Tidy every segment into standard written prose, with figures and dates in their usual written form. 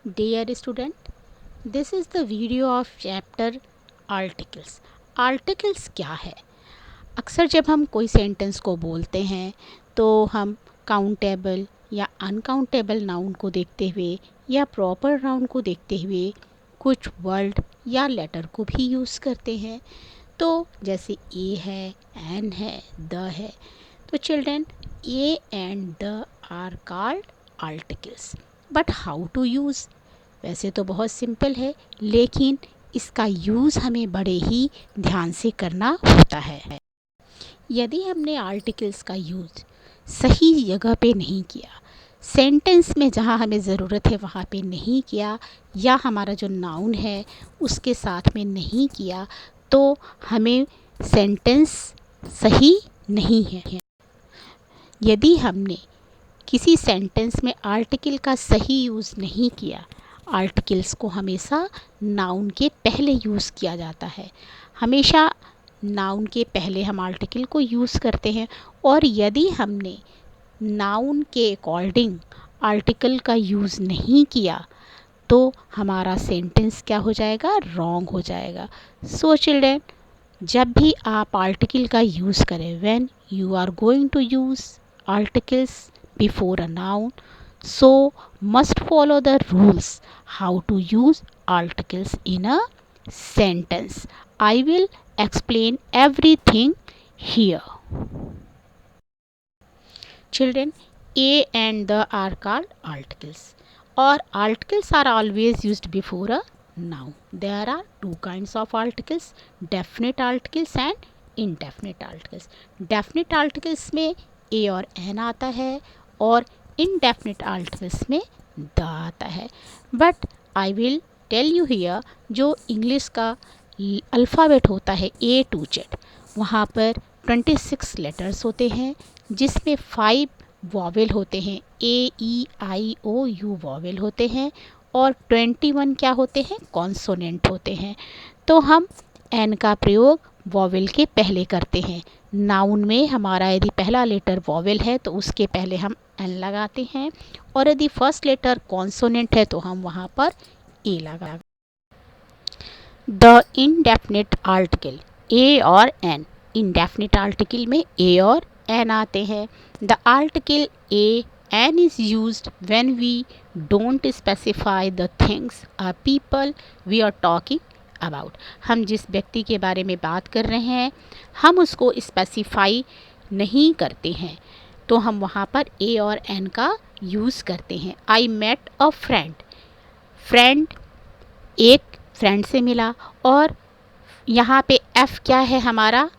Dear student, this is the video of chapter articles. Articles क्या है? अक्सर जब हम कोई सेंटेंस को बोलते हैं तो हम काउंटेबल या अनकाउंटेबल नाउन को देखते हुए या प्रॉपर नाउन को देखते हुए कुछ वर्ड या लेटर को भी यूज़ करते हैं। तो जैसे ए है, एन है, द है। तो children, a and the are called articles. But how to use? वैसे तो बहुत सिंपल है, लेकिन इसका यूज़ हमें बड़े ही ध्यान से करना होता है। यदि हमने आर्टिकल्स का यूज़ सही जगह पे नहीं किया, सेंटेंस में जहाँ हमें ज़रूरत है वहाँ पे नहीं किया, या हमारा जो नाउन है उसके साथ में नहीं किया, तो हमें सेंटेंस सही नहीं है। यदि हमने किसी सेंटेंस में आर्टिकल का सही यूज़ नहीं किया, आर्टिकल्स को हमेशा नाउन के पहले यूज़ किया जाता है। हमेशा नाउन के पहले हम आर्टिकल को यूज़ करते हैं, और यदि हमने नाउन के अकॉर्डिंग आर्टिकल का यूज़ नहीं किया तो हमारा सेंटेंस क्या हो जाएगा? रॉन्ग हो जाएगा। सो चिल्ड्रन, जब भी आप आर्टिकल का यूज़ करें, when you are going to use articles before a noun, so must follow the rules how to use articles in a sentence. I will explain everything here. Children, a and the are called articles, or articles are always used before a noun. There are two kinds of articles, definite articles and indefinite articles. Definite articles में ए और N आता है, और indefinite articles में the आता है। But I will tell you here, जो English का अल्फ़ाबेट होता है ए टू जेड, वहाँ पर 26 लेटर्स होते हैं, जिसमें 5 वॉवेल होते हैं, ए ई आई ओ यू वॉवेल होते हैं, और 21 क्या होते हैं? कॉन्सोनेंट होते हैं। तो हम एन का प्रयोग वॉवेल के पहले करते हैं। नाउन में हमारा यदि पहला लेटर वॉवेल है तो उसके पहले हम एन लगाते हैं, और यदि फर्स्ट लेटर कॉन्सोनेंट है तो हम वहाँ पर ए लगा। द इनडेफिनिट आर्टिकल, ए और एन। इनडेफिनिट आर्टिकल में ए और एन आते हैं। The article a an is used when we don't specify the things or people we are talking about. हम जिस व्यक्ति के बारे में बात कर रहे हैं, हम उसको स्पेसिफाई नहीं करते हैं, तो हम वहाँ पर ए और एन का यूज़ करते हैं। I met a friend, friend एक फ्रेंड से मिला, और यहाँ पे एफ क्या है? हमारा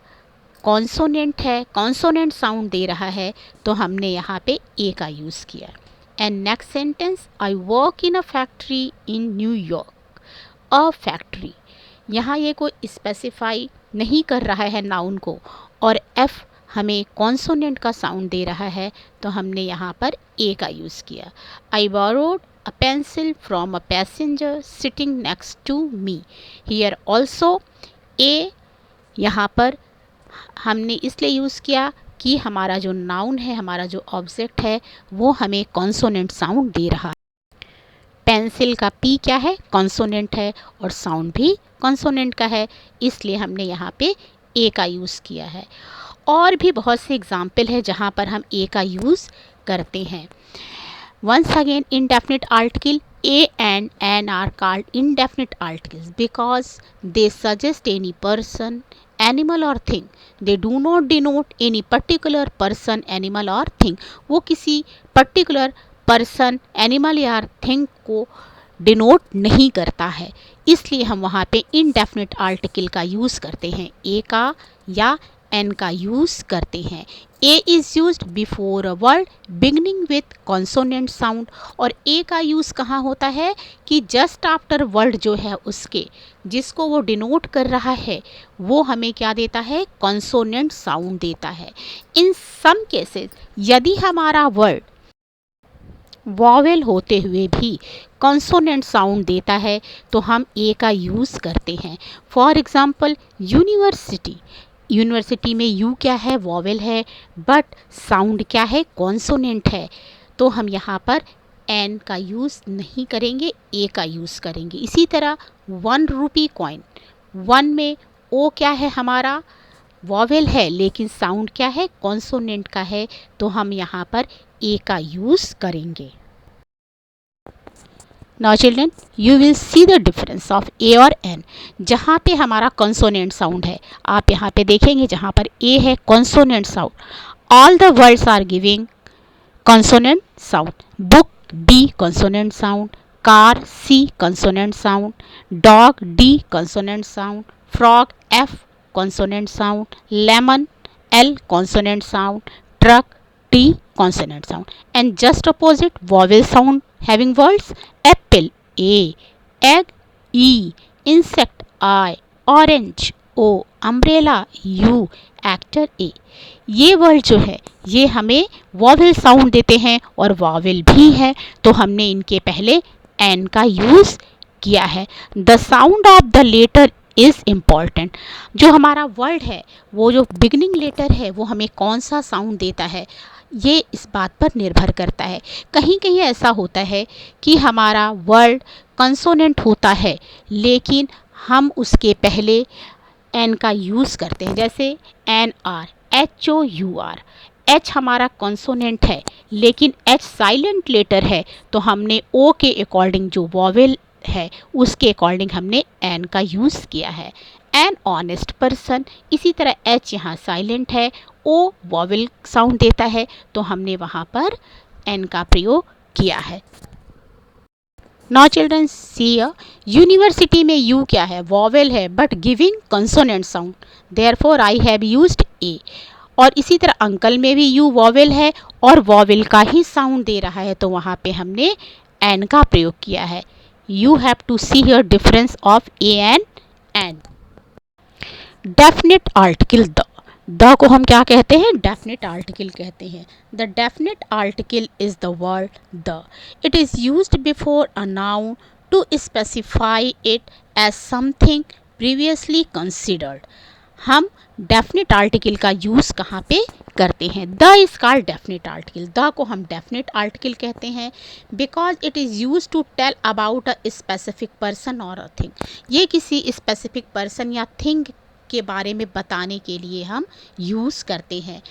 कॉन्सोनेंट है, कॉन्सोनेंट साउंड दे रहा है, तो हमने यहाँ पे ए का यूज़ किया। And next sentence, I work in a factory in New York. A factory, यहाँ ये कोई स्पेसिफाई नहीं कर रहा है नाउन को, और एफ हमें कॉन्सोनेंट का साउंड दे रहा है, तो हमने यहाँ पर ए का यूज़ किया। I borrowed a pencil from a passenger sitting next to me. Here also a यहाँ पर हमने इसलिए यूज़ किया कि हमारा जो नाउन है, हमारा जो ऑब्जेक्ट है, वो हमें कॉन्सोनेंट साउंड दे रहा है। पेंसिल का पी क्या है? कॉन्सोनेंट है, और साउंड भी कॉन्सोनेंट का है, इसलिए हमने यहाँ पे ए का यूज़ किया है। और भी बहुत से एग्जाम्पल है जहाँ पर हम ए का यूज़ करते हैं। Once again, indefinite article a and an are called indefinite articles because they suggest any person, animal और thing. They do not denote any particular person, animal और थिंग। वो किसी पर्टिकुलर पर्सन, एनिमल या thing को denote नहीं करता है, इसलिए हम वहाँ पे इनडेफिनिट आर्टिकल का यूज़ करते हैं, ए का या एन का यूज़ करते हैं। A is used before a word beginning with consonant sound, और ए का यूज़ कहाँ होता है? कि जस्ट आफ्टर वर्ड जो है उसके, जिसको वो डिनोट कर रहा है, वो हमें क्या देता है? कॉन्सोनेंट साउंड देता है। इन सम केसेस, यदि हमारा वर्ड वॉवेल होते हुए भी कॉन्सोनेंट साउंड देता है, तो हम ए का यूज़ करते हैं। फॉर एग्ज़ाम्पल, यूनिवर्सिटी, यूनिवर्सिटी में यू क्या है? वॉवेल है, बट साउंड क्या है? कॉन्सोनेंट है, तो हम यहाँ पर एन का यूज़ नहीं करेंगे, ए का यूज़ करेंगे। इसी तरह 1 रुपी कॉइन, 1 में ओ क्या है हमारा, वॉवेल है, लेकिन साउंड क्या है, कॉन्सोनेंट का है, तो हम यहाँ पर ए का यूज़ करेंगे। Now children, you will see the difference of a और एन। जहाँ पे हमारा कॉन्सोनेंट साउंड है, आप यहाँ पे देखेंगे जहाँ पर ए है consonant sound, all the words are giving consonant sound. Book B consonant sound, car C consonant sound, dog D consonant sound, frog F consonant sound, lemon L consonant sound, truck T consonant sound. And just opposite vowel sound having words apple A, egg E, insect I, orange O, umbrella U, actor A। ये word जो है ये हमें vowel sound देते हैं और vowel भी है, तो हमने इनके पहले एन का यूज़ किया है। The sound of the letter is important. जो हमारा वर्ड है वो जो बिगनिंग लेटर है वो हमें कौन सा साउंड देता है, ये इस बात पर निर्भर करता है। कहीं कहीं ऐसा होता है कि हमारा वर्ड कंसोनेंट होता है लेकिन हम उसके पहले एन का यूज़ करते हैं, जैसे an hour, H O U R. H हमारा कॉन्सोनेंट है लेकिन एच साइलेंट लेटर है, तो हमने ओ के अकॉर्डिंग जो वॉवेल है उसके अकॉर्डिंग हमने एन का यूज़ किया है। एन ऑनेस्ट पर्सन, इसी तरह एच यहाँ साइलेंट है, ओ वॉवेल साउंड देता है, तो हमने वहाँ पर एन का प्रयोग किया है। नाउ चिल्ड्रन सी, यूनिवर्सिटी में यू क्या है, वॉवेल है but giving consonant sound, therefore I have used a. और इसी तरह अंकल में भी यू वॉवेल है और वॉवेल का ही साउंड दे रहा है, तो वहाँ पे हमने एन का प्रयोग किया है। You have to see here difference of a and an. Definite article the को हम क्या कहते हैं, डेफिनेट आर्टिकल कहते हैं। The definite article is the word the. It is used before a noun to specify it as something previously considered. हम definite article का use कहाँ पे करते हैं, the is called definite article. The को हम डेफिनेट आर्टिकल कहते हैं because it is use to tell about a specific person और अ थिंग। ये किसी स्पेसिफिक पर्सन या थिंग के बारे में बताने के लिए हम यूज़ करते हैं।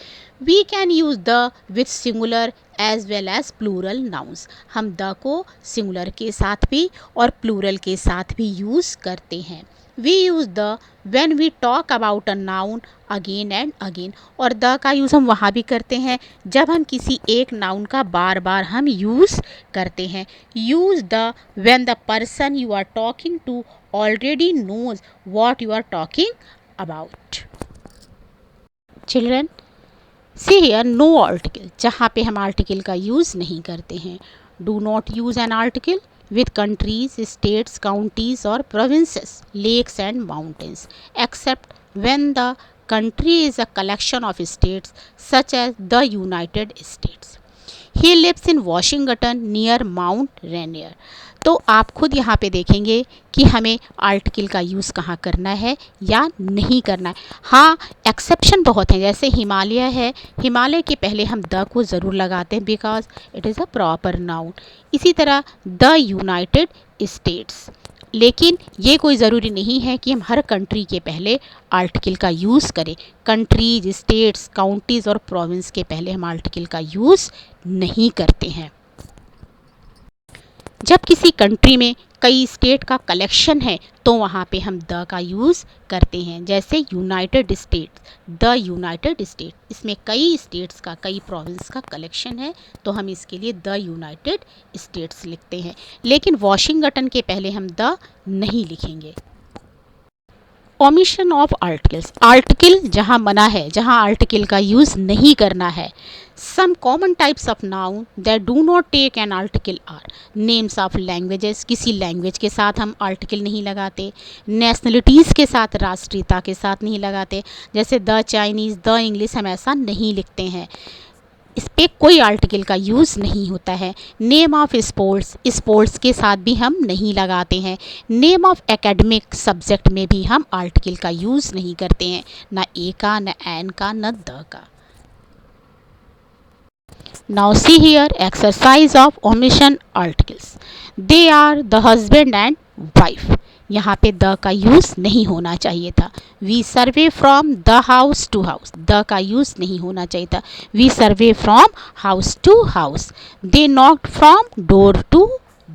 We can use the with singular as well as plural nouns. हम द को सिंगुलर के साथ भी और प्लूरल के साथ भी यूज़ करते हैं। We use the when we talk about a noun again and again. और द का यूज़ हम वहाँ भी करते हैं जब हम किसी एक नाउन का बार बार हम यूज़ करते हैं। Use the when the person you are talking to already knows what you are talking about. Children, see here no article, जहाँ पे हम आर्टिकल का यूज़ नहीं करते हैं। Do not use an article with countries, states, counties or provinces, lakes and mountains, except when the country is a collection of states such as the United States. He lives in Washington near Mount Rainier. तो आप खुद यहाँ पे देखेंगे कि हमें article का use कहाँ करना है या नहीं करना है। हाँ, एक्सेप्शन बहुत हैं, जैसे हिमालय है, हिमालय के पहले हम द को ज़रूर लगाते हैं because it is a proper noun. इसी तरह द यूनाइटेड स्टेट्स, लेकिन ये कोई ज़रूरी नहीं है कि हम हर कंट्री के पहले आर्टिकल का यूज़ करें। कंट्रीज, स्टेट्स, काउंटीज़ और प्रोविंस के पहले हम आर्टिकल का यूज़ नहीं करते हैं। जब किसी कंट्री में कई स्टेट का कलेक्शन है तो वहाँ पे हम द का यूज़ करते हैं, जैसे United states, the United state, इसमें कई स्टेट्स का, कई प्रोविंस का कलेक्शन है, तो हम इसके लिए द यूनाइटेड स्टेट्स लिखते हैं। लेकिन वॉशिंगटन के पहले हम द नहीं लिखेंगे। ओमिशन ऑफ आर्टिकल्स, आर्टिकल जहाँ मना है, जहाँ आर्टिकल का यूज़ नहीं करना है। Some common types of noun that do not take an article are names of languages, किसी लैंग्वेज के साथ हम आर्टिकल नहीं लगाते। नेशनलिटीज़ के साथ, राष्ट्रीयता के साथ नहीं लगाते, जैसे द चाइनीज़, द इंग्लिश, हम ऐसा नहीं लिखते हैं, इस पर कोई आर्टिकल का यूज़ नहीं होता है। नेम ऑफ स्पोर्ट्स, स्पोर्ट्स के साथ भी हम नहीं लगाते हैं। नेम ऑफ एकेडमिक सब्जेक्ट में भी हम आर्टिकल का यूज़ नहीं करते हैं, ना ए का, ना एन का, ना द का। Now see here exercise of omission articles. They are the husband and wife. यहाँ पे द का यूज़ नहीं होना चाहिए था. We survey from the house to house. The का यूज़ नहीं होना चाहिए था. We survey from house to house. They knocked from door to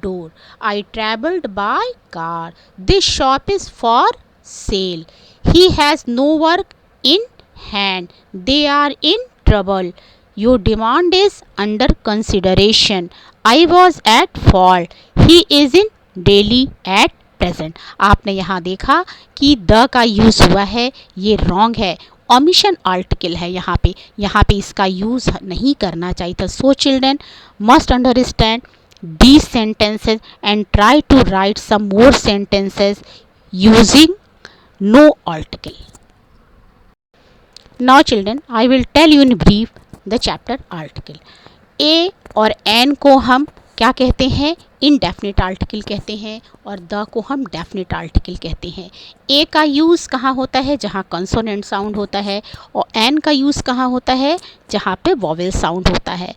door. I traveled by car. This shop is for sale. He has no work in hand. They are in trouble. Your demand is under consideration. I was at fault. He is in Delhi at present. आपने यहाँ देखा कि the का use हुआ है, ये wrong है. Omission article है यहाँ पे इसका यूज़ नहीं करना चाहिए था. So children must understand these sentences and try to write some more sentences using no article. Now children, I will tell you in brief the chapter article. A और N को हम क्या कहते हैं? इनडेफिनिट आर्टिकल कहते हैं और the को हम डेफिनिट आर्टिकल कहते हैं. ए का यूज़ कहाँ होता है? जहाँ कंसोनेंट साउंड होता है. और एन का यूज़ कहाँ होता है? जहाँ पे वॉवेल साउंड होता है.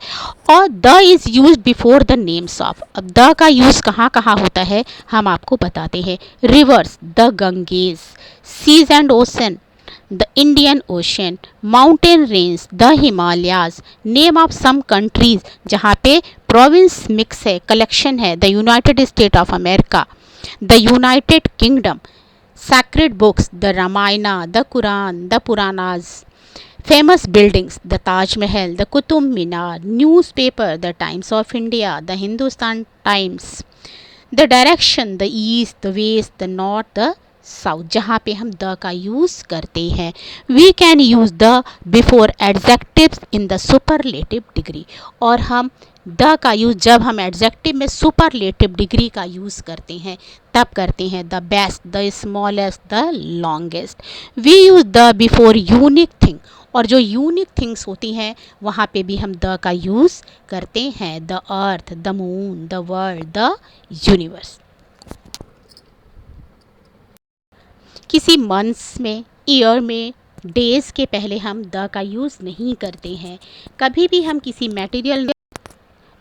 और the is use before the names of. अब द का यूज़ कहाँ कहाँ होता है हम आपको बताते हैं. Rivers, the Ganges. Seas and ocean, the Indian Ocean. Mountain range, the Himalayas. Name of some countries जहाँ पे province mix है, collection है. The United States of America. The United Kingdom. Sacred books, the Ramayana, the Quran, the Puranas. Famous buildings, the Taj Mahal, the Qutub Minar. Newspaper, the Times of India, the Hindustan Times. The direction, the east, the west, the north, the south. जहाँ पे हम the का use करते हैं. We can use the before adjectives in the superlative degree. और हम the का use जब हम एडजेक्टिव में सुपरलेटिव डिग्री का यूज़ करते हैं तब करते हैं. The best, the smallest, the longest. We use the before unique thing. और जो यूनिक थिंग्स होती हैं वहाँ पे भी हम द का यूज़ करते हैं. The earth, the moon, the world, the universe. किसी मंथ्स में, ईयर में, डेज़ के पहले हम द का यूज़ नहीं करते हैं. कभी भी हम किसी मटेरियल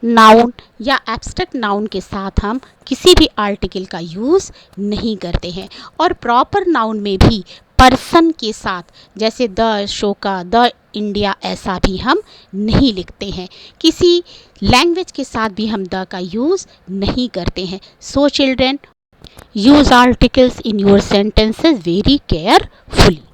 नाउन या एब्स्ट्रैक्ट नाउन के साथ हम किसी भी आर्टिकल का यूज़ नहीं करते हैं. और प्रॉपर नाउन में भी पर्सन के साथ जैसे द अशोका, द इंडिया ऐसा भी हम नहीं लिखते हैं. किसी लैंग्वेज के साथ भी हम द का यूज़ नहीं करते हैं. So children, use articles in your sentences very carefully.